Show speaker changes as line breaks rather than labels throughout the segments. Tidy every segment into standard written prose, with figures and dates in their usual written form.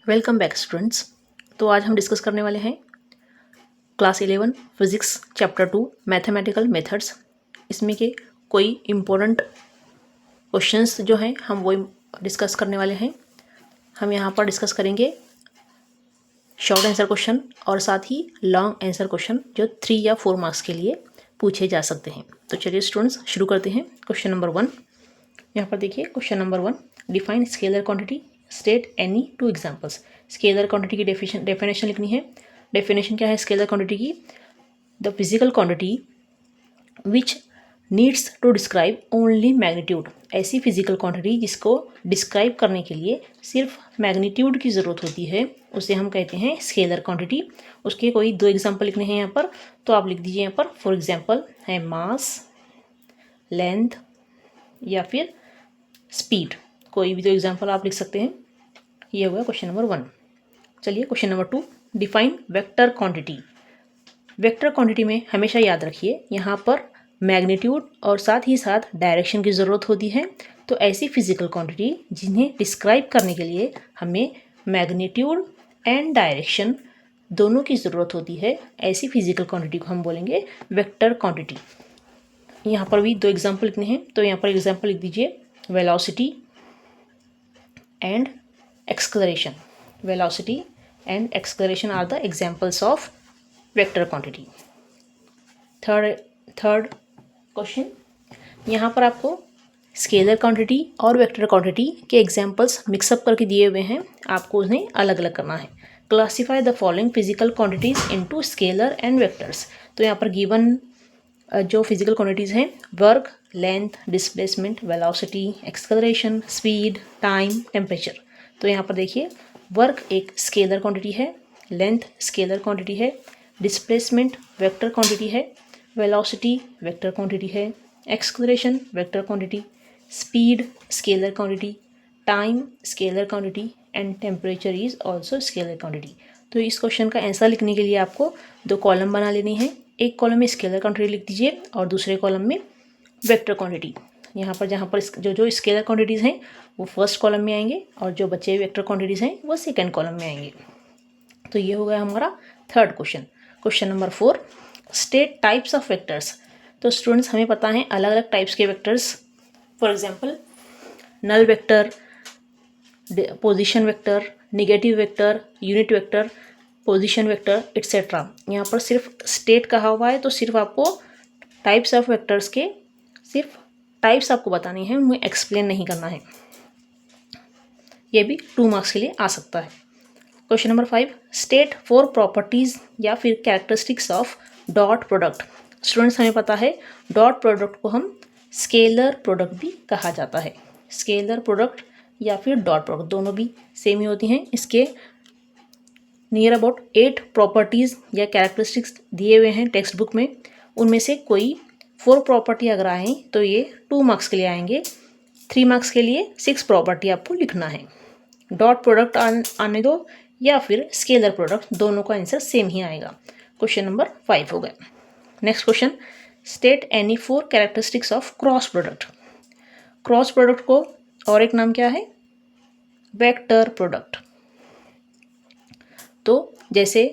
Welcome back students. तो आज हम डिस्कस करने वाले हैं class 11 physics chapter 2 mathematical methods. इसमें के कोई इम्पोर्टेंट क्वेश्चंस जो हैं हम वो डिस्कस करने वाले हैं। हम यहाँ पर डिस्कस करेंगे शॉर्ट आंसर क्वेश्चन और साथ ही लॉन्ग आंसर क्वेश्चन जो 3 या 4 मार्क्स के लिए पूछे जा सकते हैं। तो चलिए स्टूडेंट्स शुरू करते हैं। क्वेश्चन नंबर 1 यहाँ पर देखिए। Question number 1, define scalar quantity, state any 2 examples. Scalar quantity की डेफिनेशन लिखनी है। डेफिनेशन क्या है स्केलर क्वांटिटी की? The physical quantity which needs to describe only magnitude. ऐसी फिजिकल क्वांटिटी जिसको डिस्क्राइब करने के लिए सिर्फ मैग्नीट्यूड की ज़रूरत होती है उसे हम कहते हैं स्केलर क्वांटिटी। उसके कोई 2 एग्जाम्पल लिखने हैं यहाँ पर, तो आप लिख दीजिए यहाँ पर। फॉर एग्जाम्पल है मास, लेंथ या फिर स्पीड। कोई भी 2 एग्जाम्पल आप लिख सकते हैं। ये हो गया क्वेश्चन नंबर 1। चलिए question number 2, define vector quantity. Vector quantity में हमेशा याद रखिए यहाँ पर मैग्नीट्यूड और साथ ही साथ डायरेक्शन की ज़रूरत होती है। तो ऐसी फिजिकल क्वांटिटी जिन्हें डिस्क्राइब करने के लिए हमें मैग्नीट्यूड एंड डायरेक्शन दोनों की ज़रूरत होती है, ऐसी फिजिकल क्वांटिटी को हम बोलेंगे वेक्टर क्वांटिटी। यहाँ पर भी 2 एग्जाम्पल लिखने हैं, तो यहाँ पर एग्जाम्पल लिख दीजिए velocity and acceleration. Velocity and acceleration are the examples of vector quantity. Third question, यहाँ पर आपको स्केलर क्वांटिटी और वेक्टर क्वांटिटी के एग्जाम्पल्स मिक्सअप करके दिए हुए हैं, आपको उन्हें अलग अलग करना है। Classify the following physical quantities into scalar and vectors. तो यहाँ पर गिवन जो फिजिकल क्वांटिटीज़ हैं work, length, displacement, velocity, acceleration, speed, time, temperature. तो यहाँ पर देखिए वर्क एक स्केलर क्वांटिटी है, लेंथ स्केलर क्वांटिटी है, डिस्प्लेसमेंट वेक्टर क्वांटिटी है, वेलोसिटी वेक्टर क्वांटिटी है, acceleration vector quantity, speed scalar quantity, time scalar quantity and temperature is also scalar quantity. तो इस क्वेश्चन का आंसर लिखने के लिए आपको 2 कॉलम बना लेनी है। एक कॉलम में स्केलर क्वांटिटी लिख दीजिए और दूसरे कॉलम में वेक्टर क्वांटिटी। यहाँ पर जहाँ पर जो स्केलर क्वांटिटीज़ हैं वो फर्स्ट कॉलम में आएंगे और जो बचे हुए वेक्टर क्वांटिटीज़ हैं वो सेकंड कॉलम में आएंगे। तो ये हो गया हमारा third question. Question number 4, state types of vectors. तो स्टूडेंट्स हमें पता है अलग अलग टाइप्स के vectors. For example null vector, position vector, negative vector, unit vector, position vector et cetera. यहाँ पर सिर्फ स्टेट कहा हुआ है तो सिर्फ आपको टाइप्स ऑफ वेक्टर्स के सिर्फ टाइप्स आपको बताने हैं, उन्हें एक्सप्लेन नहीं करना है। ये भी 2 मार्क्स के लिए आ सकता है। क्वेश्चन नंबर 5, स्टेट 4 प्रॉपर्टीज़ या फिर characteristics of dot product. Students हमें पता है डॉट प्रोडक्ट को हम स्केलर प्रोडक्ट भी कहा जाता है। स्केलर प्रोडक्ट या फिर डॉट प्रोडक्ट दोनों भी सेम ही होती हैं। इसके नियर अबाउट 8 प्रॉपर्टीज़ या कैरेक्टरिस्टिक्स दिए हुए हैं टेक्स्ट बुक में। उनमें से कोई 4 प्रॉपर्टी अगर आएँ तो ये 2 मार्क्स के लिए आएंगे। 3 मार्क्स के लिए 6 प्रॉपर्टी आपको लिखना है। डॉट प्रोडक्ट आने दो या फिर स्केलर प्रोडक्ट, दोनों का आंसर सेम ही आएगा। क्वेश्चन नंबर 5 हो गया। Next question, state any 4 characteristics of cross product. Cross product को और एक नाम क्या है? Vector product. तो जैसे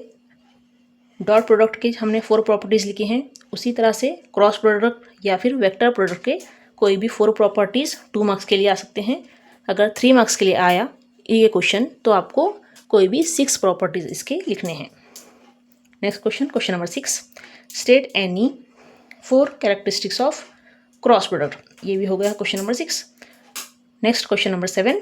डॉट प्रोडक्ट के हमने 4 प्रॉपर्टीज़ लिखी हैं, उसी तरह से क्रॉस प्रोडक्ट या फिर वेक्टर प्रोडक्ट के कोई भी 4 प्रॉपर्टीज़ 2 मार्क्स के लिए आ सकते हैं। अगर 3 मार्क्स के लिए आया ये क्वेश्चन तो आपको कोई भी 6 प्रॉपर्टीज़ इसके लिखने हैं। Next question, question number 6, state any 4 characteristics of cross product. ये भी हो गया question number 6। Next question number 7,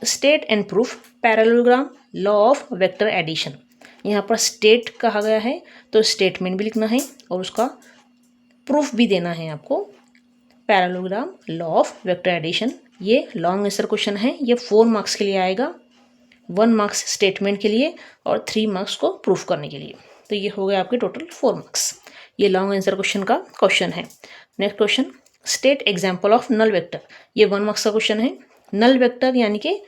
state and proof parallelogram law of vector addition. यहाँ पर स्टेट कहा गया है तो स्टेटमेंट भी लिखना है और उसका प्रूफ भी देना है आपको। Parallelogram law of vector addition ये लॉन्ग आंसर क्वेश्चन है, ये 4 मार्क्स के लिए आएगा। 1 मार्क्स स्टेटमेंट के लिए और 3 मार्क्स को प्रूफ करने के लिए। तो ये हो गया आपके टोटल 4 मार्क्स। ये लॉन्ग आंसर क्वेश्चन का क्वेश्चन है। Next question, state example of null vector. ये 1 मार्क्स का क्वेश्चन है। नल वेक्टर यानी कि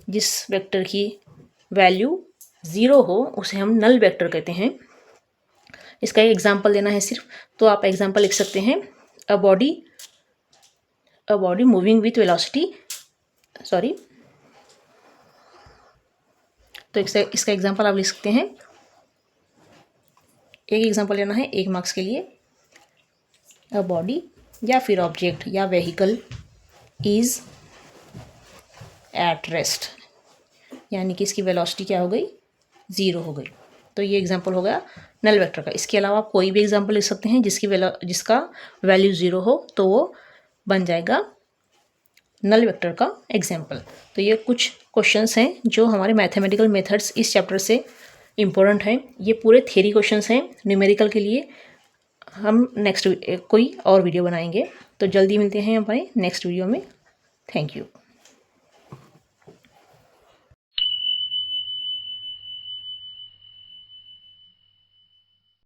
जिस वेक्टर की वैल्यू 0 हो उसे हम नल वेक्टर कहते हैं। इसका एक एग्जाम्पल देना है सिर्फ, तो आप एग्जाम्पल लिख सकते हैं a body moving with velocity तो इसका एग्जाम्पल आप लिख सकते हैं, एक एग्जाम्पल लेना है 1 मार्क्स के लिए। अ बॉडी या फिर ऑब्जेक्ट या व्हीकल इज एट रेस्ट, यानी कि इसकी वेलोसिटी क्या हो गई, 0 हो गई। तो ये एग्जाम्पल हो गया नल वेक्टर का। इसके अलावा आप कोई भी एग्जाम्पल लिख सकते हैं जिसका वैल्यू 0 हो, तो वो बन जाएगा नल वेक्टर का एग्जाम्पल। तो ये कुछ क्वेश्चंस हैं जो हमारे मैथमेटिकल मेथड्स इस चैप्टर से इम्पोर्टेंट हैं। ये पूरे थ्योरी क्वेश्चंस हैं न्यूमेरिकल के लिए। हम नेक्स्ट कोई और वीडियो बनाएंगे, तो जल्दी मिलते हैं हमारे नेक्स्ट वीडियो में। Thank you.